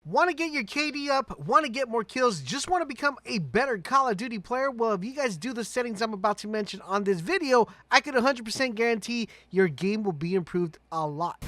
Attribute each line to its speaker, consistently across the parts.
Speaker 1: Want to get your KD up? Want to get more kills? Just want to become a better Call of Duty player? Well, if you guys do the settings I'm about to mention on this video, I can 100% guarantee your game will be improved a lot.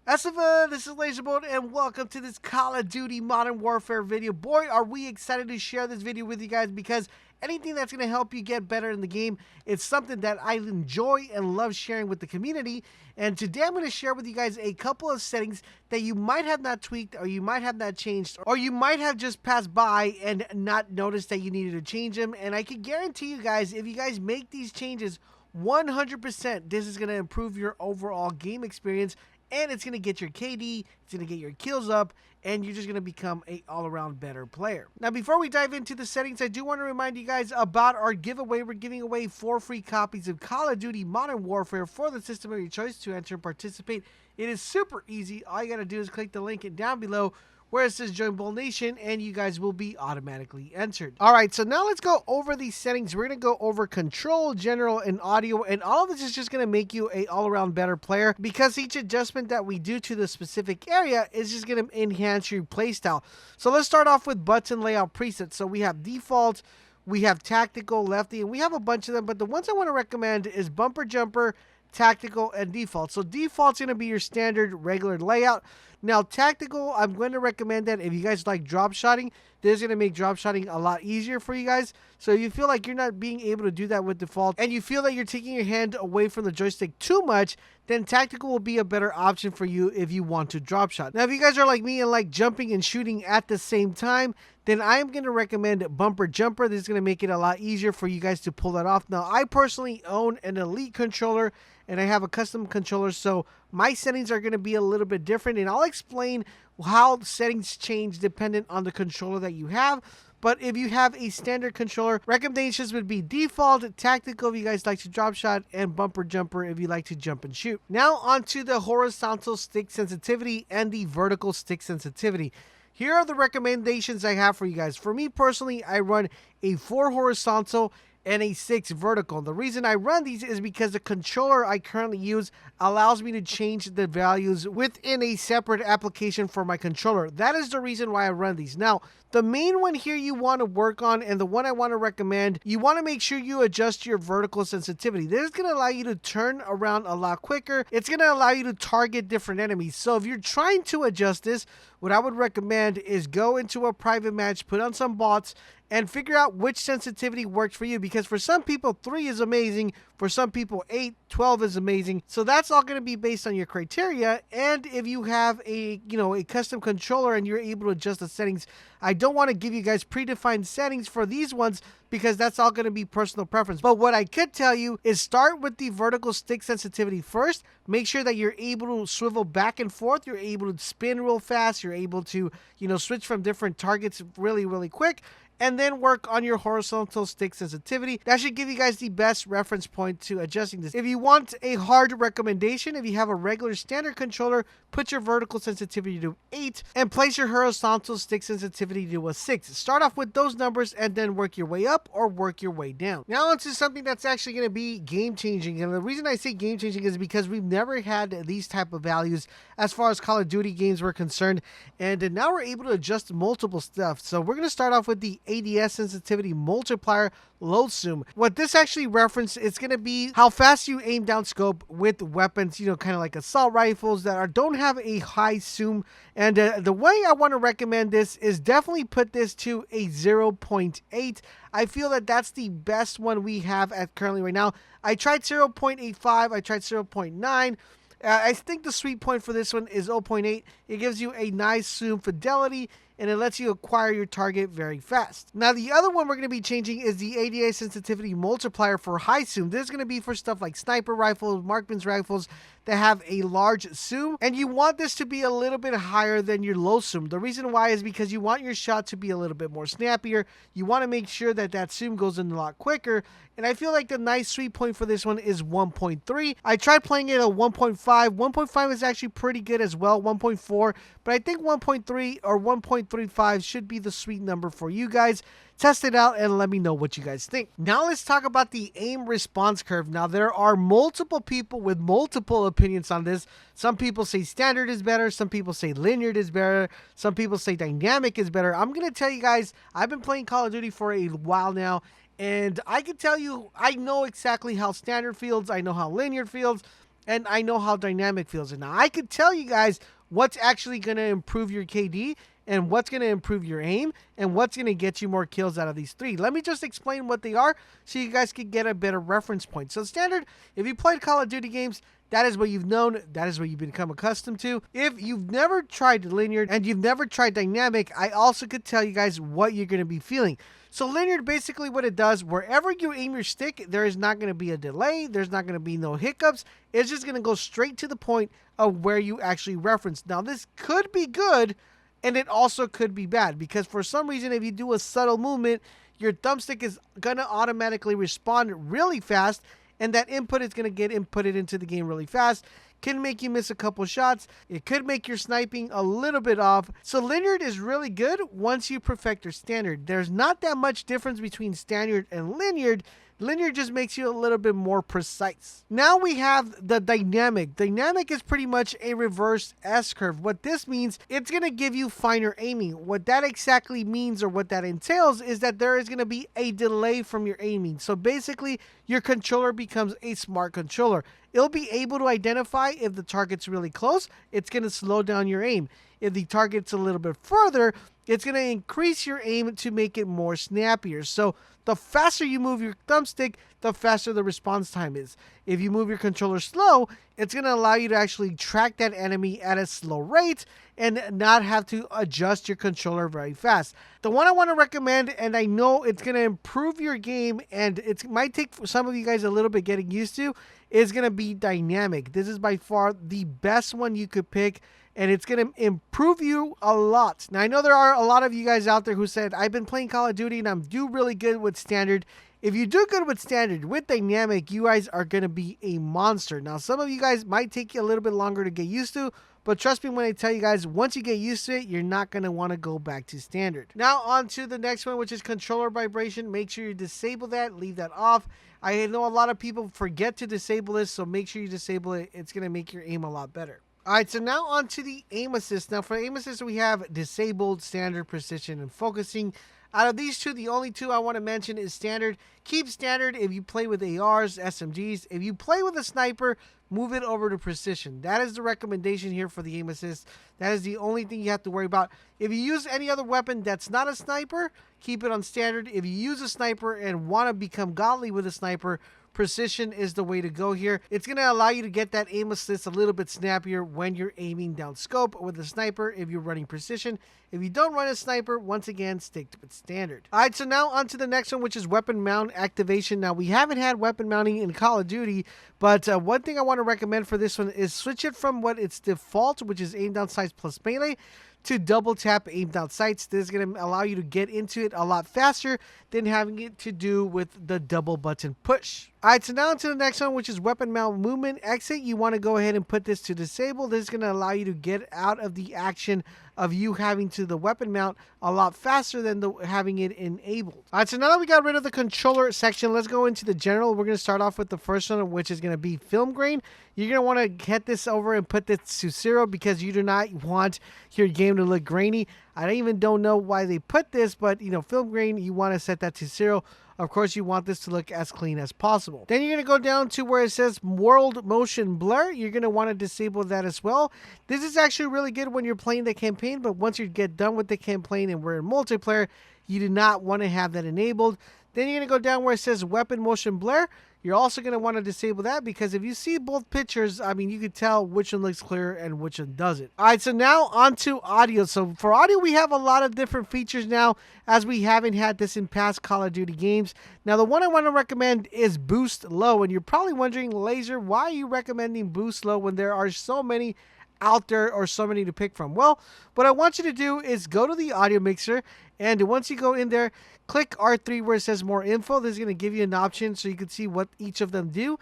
Speaker 1: Asiva, this is LaserBolt, and welcome to this Call of Duty Modern Warfare video. Boy, are we excited to share this video with you guys, because anything that's going to help you get better in the game, it's something that I enjoy and love sharing with the community. And today I'm going to share with you guys a couple of settings that you might have not tweaked, or you might have not changed, or you might have just passed by and not noticed that you needed to change them. And I can guarantee you guys, if you guys make these changes, 100% this is going to improve your overall game experience. And it's going to get your KD, it's going to get your kills up, and you're just going to become an all-around better player. Now, before we dive into the settings, I do want to remind you guys about our giveaway. We're giving away 4 free copies of Call of Duty Modern Warfare for the system of your choice. To enter and participate, it is super easy. All you got to do is click the link down below where it says Join Bolt Nation, and you guys will be automatically entered. All right, so now let's go over these settings. We're going to go over control, general, and audio, and all of this is just going to make you a all-around better player, because each adjustment that we do to the specific area is just going to enhance your playstyle. So let's start off with button layout presets. So we have default, we have tactical, lefty, and we have a bunch of them, but the ones I want to recommend is bumper jumper, tactical, and default. So default's going to be your standard regular layout. Now tactical, I'm going to recommend that if you guys like drop shotting, this is going to make drop shotting a lot easier for you guys. So you feel like you're not being able to do that with default, and you feel that you're taking your hand away from the joystick too much, then tactical will be a better option for you if you want to drop shot. Now if you guys are like me and like jumping and shooting at the same time, then I am going to recommend bumper jumper. This is going to make it a lot easier for you guys to pull that off. Now I personally own an Elite controller, and I have a custom controller, so my settings are going to be a little bit different, and I'll explain how settings change dependent on the controller that you have. But if you have a standard controller, recommendations would be default, tactical if you guys like to drop shot, and bumper jumper if you like to jump and shoot. Now onto the horizontal stick sensitivity and the vertical stick sensitivity. Here are the recommendations I have for you guys. For me personally, I run a 4 horizontal and a 6 vertical. The reason I run these is because the controller I currently use allows me to change the values within a separate application for my controller. That is the reason why I run these. Now, the main one here you want to work on, and the one I want to recommend, you want to make sure you adjust your vertical sensitivity. This is going to allow you to turn around a lot quicker. It's going to allow you to target different enemies. So if you're trying to adjust this, what I would recommend is go into a private match, put on some bots, and figure out which sensitivity works for you, because for some people 3 is amazing, for some people 8, 12 is amazing. So that's all going to be based on your criteria. And if you have a custom controller and you're able to adjust the settings, I don't want to give you guys predefined settings for these ones, because that's all going to be personal preference. But what I could tell you is start with the vertical stick sensitivity first. Make sure that you're able to swivel back and forth, you're able to spin real fast, you're able to switch from different targets really quick, and then work on your horizontal stick sensitivity. That should give you guys the best reference point to adjusting this. If you want a hard recommendation, if you have a regular standard controller, put your vertical sensitivity to 8 and place your horizontal stick sensitivity to a 6. Start off with those numbers and then work your way up or work your way down. Now onto something that's actually going to be game changing, and the reason I say game changing is because we've never had these type of values as far as Call of Duty games were concerned, and now we're able to adjust multiple stuff. So we're going to start off with the ADS sensitivity multiplier load zoom. What this actually references, it's going to be how fast you aim down scope with weapons, kind of like assault rifles that don't have a high zoom. And the way I want to recommend this is definitely put this to a 0.8. I feel that that's the best one we have at currently right now. I tried 0.85, I tried 0.9. I think the sweet point for this one is 0.8. It gives you a nice zoom fidelity, and it lets you acquire your target very fast. Now, the other one we're going to be changing is the ADS sensitivity multiplier for high zoom. This is going to be for stuff like sniper rifles, marksman's rifles that have a large zoom, and you want this to be a little bit higher than your low zoom. The reason why is because you want your shot to be a little bit more snappier. You want to make sure that that zoom goes in a lot quicker, and I feel like the nice sweet point for this one is 1.3. I tried playing it at 1.5. 1.5 is actually pretty good as well, 1.4, but I think 1.3 or 1.3 1.35 should be the sweet number for you guys. Test it out and let me know what you guys think. Now let's talk about the aim response curve. Now there are multiple people with multiple opinions on this. Some people say standard is better. Some people say linear is better. Some people say dynamic is better. I'm going to tell you guys, I've been playing Call of Duty for a while now, and I can tell you, I know exactly how standard feels. I know how linear feels, and I know how dynamic feels. And now I can tell you guys what's actually going to improve your KD and what's going to improve your aim and what's going to get you more kills out of these three. Let me just explain what they are so you guys can get a better reference point. So standard, if you played Call of Duty games, that is what you've known. That is what you've become accustomed to. If you've never tried linear and you've never tried dynamic, I also could tell you guys what you're going to be feeling. So linear, basically what it does, wherever you aim your stick, there is not going to be a delay. There's not going to be no hiccups. It's just going to go straight to the point of where you actually reference. Now this could be good, and it also could be bad, because for some reason, if you do a subtle movement, your thumbstick is going to automatically respond really fast, and that input is going to get inputted into the game really fast. Can make you miss a couple shots. It could make your sniping a little bit off. So linear is really good once you perfect your standard. There's not that much difference between standard and linear. Linear just makes you a little bit more precise. Now we have the dynamic. Dynamic is pretty much a reverse S-curve. What this means, it's going to give you finer aiming. What that exactly means, or what that entails, is that there is going to be a delay from your aiming. So basically, your controller becomes a smart controller. It'll be able to identify if the target's really close. It's going to slow down your aim. If the target's a little bit further, it's going to increase your aim to make it more snappier. So the faster you move your thumbstick, the faster the response time is. If you move your controller slow, it's going to allow you to actually track that enemy at a slow rate and not have to adjust your controller very fast. The one I want to recommend, and I know it's going to improve your game, and it might take some of you guys a little bit getting used to, is going to be dynamic. This is by far the best one you could pick, and it's going to improve you a lot. Now, I know there are a lot of you guys out there who said, I've been playing Call of Duty and I'm do really good with standard. If you do good with standard, with dynamic, you guys are going to be a monster. Now, some of you guys might take you a little bit longer to get used to, but trust me when I tell you guys, once you get used to it, you're not going to want to go back to standard. Now, on to the next one, which is controller vibration. Make sure you disable that, leave that off. I know a lot of people forget to disable this, so make sure you disable it. It's going to make your aim a lot better. All right, so now on to the aim assist. Now for aim assist, we have disabled, standard, precision, and focusing. Out of these two, the only two I want to mention is standard. Keep standard if you play with ARs, SMGs. If you play with a sniper, move it over to precision. That is the recommendation here for the aim assist. That is the only thing you have to worry about. If you use any other weapon that's not a sniper, keep it on standard. If you use a sniper and want to become godly with a sniper, precision is the way to go here. It's going to allow you to get that aim assist a little bit snappier when you're aiming down scope with a sniper if you're running precision. If you don't run a sniper, once again, stick with standard. All right, so now on to the next one, which is weapon mount activation. Now, we haven't had weapon mounting in Call of Duty, but one thing I want to recommend for this one is switch it from what its default, which is aim down sights plus melee, to double tap aim down sights. This is going to allow you to get into it a lot faster than having it to do with the double button push. All right, so now to the next one, which is weapon mount movement exit. You want to go ahead and put this to disable. This is going to allow you to get out of the action of you having to the weapon mount a lot faster than having it enabled. All right, so now that we got rid of the controller section, let's go into the general. We're going to start off with the first one, which is going to be film grain. You're going to want to get this over and put this to 0 because you do not want your game to look grainy. I don't know why they put this, but you know, film grain, you want to set that to 0. Of course, you want this to look as clean as possible. Then you're going to go down to where it says world motion blur. You're going to want to disable that as well. This is actually really good when you're playing the campaign, but once you get done with the campaign and we're in multiplayer, you do not want to have that enabled. Then you're going to go down where it says weapon motion blur. You're also going to want to disable that because if you see both pictures, I mean, you can tell which one looks clear and which one doesn't. All right, so now on to audio. So for audio, we have a lot of different features now as we haven't had this in past Call of Duty games. Now, the one I want to recommend is Boost Low. And you're probably wondering, Laser, why are you recommending Boost Low when there are so many out there or so many to pick from? Well, what I want you to do is go to the audio mixer, and once you go in there, click R3 where it says more info. This is going to give you an option so you can see what each of them do.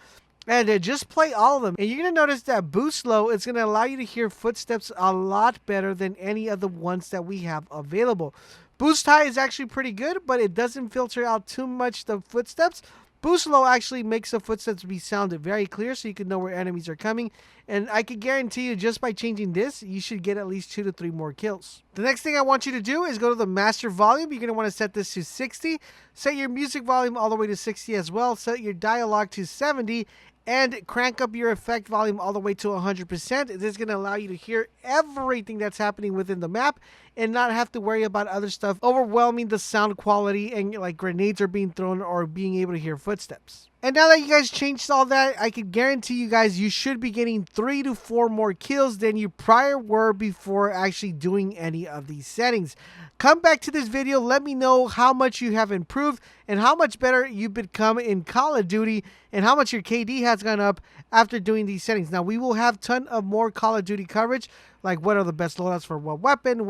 Speaker 1: And just play all of them. And you're going to notice that boost low is going to allow you to hear footsteps a lot better than any of the ones that we have available. Boost high is actually pretty good, but it doesn't filter out too much the footsteps. Boost low actually makes the footsteps be sounded very clear so you can know where enemies are coming. And I can guarantee you just by changing this, you should get at least 2 to 3 more kills. The next thing I want you to do is go to the master volume. You're going to want to set this to 60. Set your music volume all the way to 60 as well. Set your dialogue to 70. And crank up your effect volume all the way to 100%. This is going to allow you to hear everything that's happening within the map and not have to worry about other stuff overwhelming the sound quality and like grenades are being thrown or being able to hear footsteps. And now that you guys changed all that, I can guarantee you guys you should be getting 3 to 4 more kills than you prior were before actually doing any of these settings. Come back to this video, let me know how much you have improved and how much better you've become in Call of Duty and how much your KD has gone up after doing these settings. Now, we will have a ton of more Call of Duty coverage, like what are the best loadouts for what weapon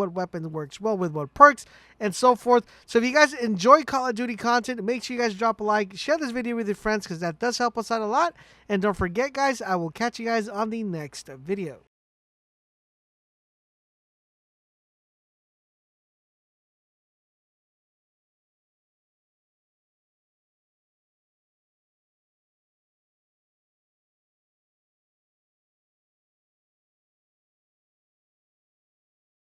Speaker 1: works well with what perks, and so forth. So if you guys enjoy Call of Duty content, make sure you guys drop a like, share this video with your friends because that does help us out a lot. And don't forget, guys, I will catch you guys on the next video.